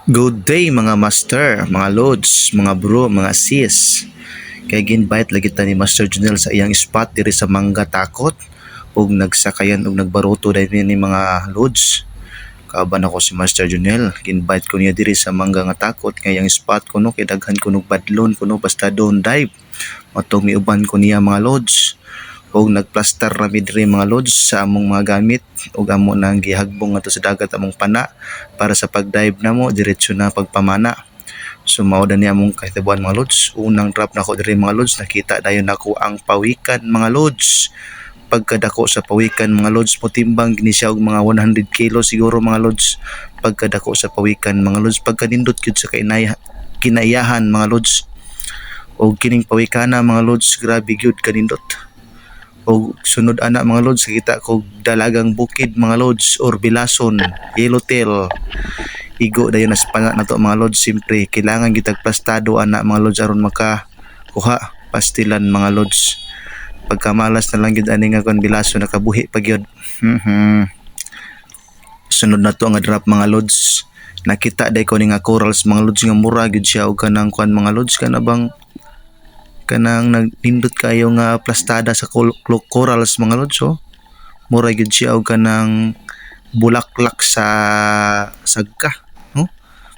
Good day mga master, mga lods, mga bro, mga sis. Kaya ginbite lagi ta ni Master Junel sa iyang spot diri sa Mangga Takot ug nagsakayan ug nagbaruto dahil ni mga lods. Kaaban ako si Master Junel, ginbite ko niya diri sa Mangga nga Takot nga iyang spot kuno kay daghan kuno badlon kuno basta doon dive. Matong miuban ko niya mga lods. Og nagplaster na diri mga lods sa among mga gamit ug amo nang gihagbong ato sa dagat among pana para sa pagdive namo diretso na pagpamana. So mao ni among kahitabuan mga lods. Unang drop nako diri mga lods, nakita dayon nako ang pawikan mga lods. Pagkadako sa pawikan mga lods, motimbang gini siya og mga 100 kilo siguro mga lods. Pagkadako sa pawikan mga lods, pagkanindot gyud sa kinaiyahan mga lods. Og kining pawikana mga lods, grabe gyud kanindot. O sunod ana mga lods, kita ko dalagang bukid mga lods or bilason, yellowtail. Igo dayon nas panga nato mga lods. Simpre kailangan gitag plastado ana mga lods aron makakuha pastilan mga lods. Pagkamalas na lang gid ani nga kon bilason nakabuhi pa gyud. Sunod na to nga drop mga lods. Nakita day ko ni nga corals mga lods nga mura gyud siya og kanang kuan mga lods kana bang kanang nagpindot kayo nga plastada sa corals mga lods. So mura gyud siya og kanang bulaklak sa sagka, no?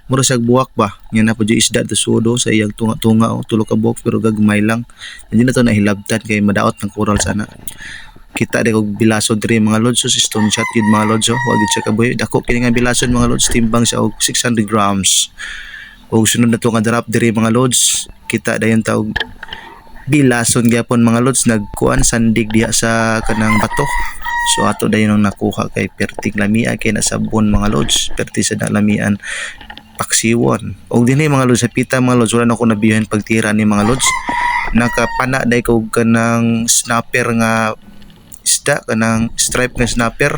Mura siya buwak ba nya na pud isda to sudo sa iyang tunga-tunga o tulo ka buwak pero gagmay lang. Hindi na to nahilabtan kay madaot ng coral sana. Kita de kog bilasod diri mga lods. So stone shot gid mga lods. Wa gid siya kabuhi, dako kini nga bilasod mga lods, timbang siya og 600 grams. Og sunod na to nga drop diri mga lods, kita dayon ta og bilason gyapon mga lods, nagkuan sandig diha sa kanang bato. So ato dayon ang nakuha kay perting lamia kay nasabon mga lods, perti sa lamian paksiwon. Og dinhi mga lods sa pita mga lods, wala na ko nabiyahan pagtira ni mga lods. Nakapana day ko kanang snapper nga isda, kanang stripe nga snapper.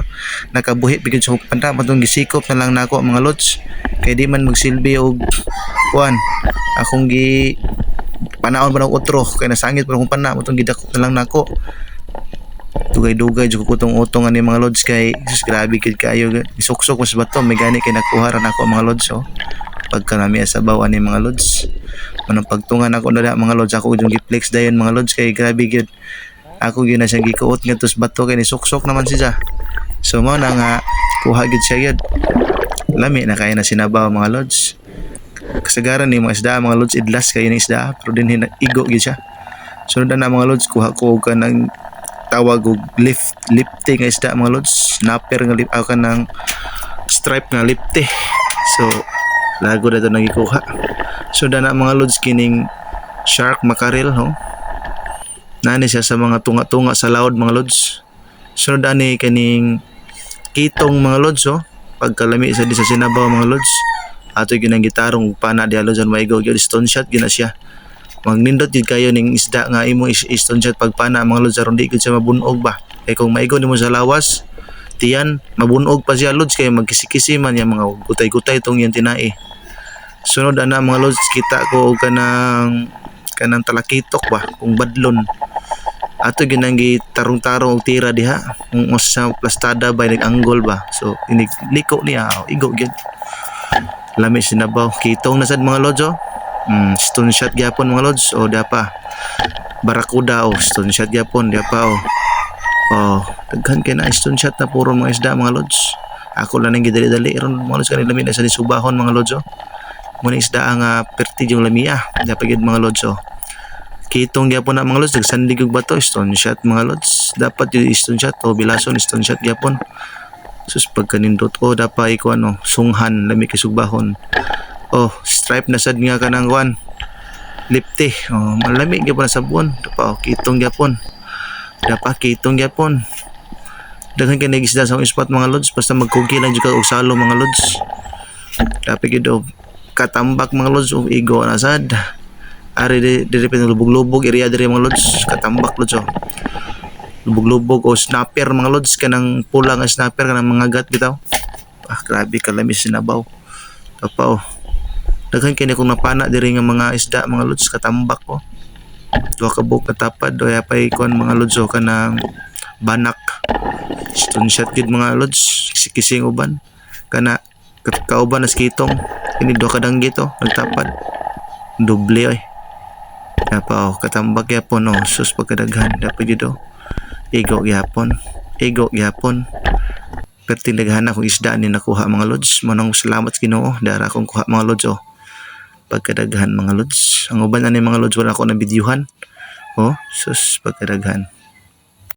Nakabuhi bigod sa panta, matong gisikop na lang nako mga lods. Kay di man magsilbi og kuan akong gi panaon pa ng utro kay nasangit pa akong pana, matong gidakop na lang nako. Dugay-dugay jud ko tong utong ani mga lods kay sus grabe gid kayo, isuksok mas bato may gani kay nakuha ra nako mga lods. So pagka nami sa baw ani mga lods, manang pagtungan ako na mga lods, ako yung giflex dayon mga lods kay grabe gid. Ako gyud na siyang gikuot nga tus bato kay nisuksok naman siya. So mao na nga kuha gid siya gyud. Lami na kay na sinabaw mga lods. Kasagaran ni mga isda mga lods, idlas kayo ng isda pero din igo gid siya. Sunod na mga lods, kuha ko ka ng tawag og lifte nga isda mga lods, snapper nga lip ka ng stripe nga lifte. So lago na ito nagikuha. So na mga lods kining shark mackerel, no? Nani siya sa mga tunga-tunga sa laod mga lods. Sunod ani kaning kitong mga lods, oh. Pagkalami sa di sa sinabaw mga lods, ato ginang gitarong pana di alo jan maigo gyud stone shot gina siya. Magnindot gid kayo ning isda nga imo stone shot pagpana mga lods aron di gid siya mabunog ba. Kay kung maigo nimo sa lawas, tiyan mabunog pa siya lods kay magkisi-kisi man yang mga gutay-gutay tong yang tinai. Sunod ana mga lods, kita ko og kanang talakitok ba kung badlon. Ato ginang gitarong-tarong og tira diha kung sa plastada ba nag-angle ba. So iniliko niya igo gyud. Lami sinabaw kitong nasad mga lods, oh. Stone shot gyapon mga lods, o dapa barakuda, o stone shot gyapon dapa, daghan kay na stone shot na puro mga isda mga lods. Ako lang nang gidali-dali ron mga lods kanila lami na sa nisubahon mga lods, oh. Muna isda nga perti yung lamia dapa gid mga lods, oh. Kitong gyapon na mga lods, nagsandig og bato, stone shot mga lods. Dapat yung stone shot o bilason stone shot gyapon. Sus pagkanindot ko dapa iko sunghan lami kay sugbahon. Stripe na sad nga kanang kuan lipte, malami gyapon sa buwan dapa, kitong gyapon dapa, kitong gyapon. Daghan kay nagisda sa spot mga lods, basta magkugi lang jud og salo mga lods. Dapat gid katambak mga lods o igo na sad. Ari diri lubog-lubog area diri mga lods, katambak lods, oh. Lubog-lubog o snapper mga lods, kanang pula nga snapper kanang mga gat bitaw. Grabe kalami sinabaw dapa, daghan kay kung napana diri nga mga isda mga lods, katambak, oh. Duha ka buok katapad o yapay kon mga lods, oh, kanang banak stone shot gid mga lods, kising uban kana kauban na skitong Ini do kadanggit oh, nagtapad. Doble oy. Kapa oh, katambag yapon oh, sus pagkadaghan dapat jud oh. Igo yapon. Igo yapon. Perting daghan akong isda ni nakuha mga lods. Manong salamat sa Ginoo dara akong kuha mga lods oh. Pagkadaghan mga lods. Ang uban ani mga lods wala ako na bidyuhan. Oh, sus pagkadaghan.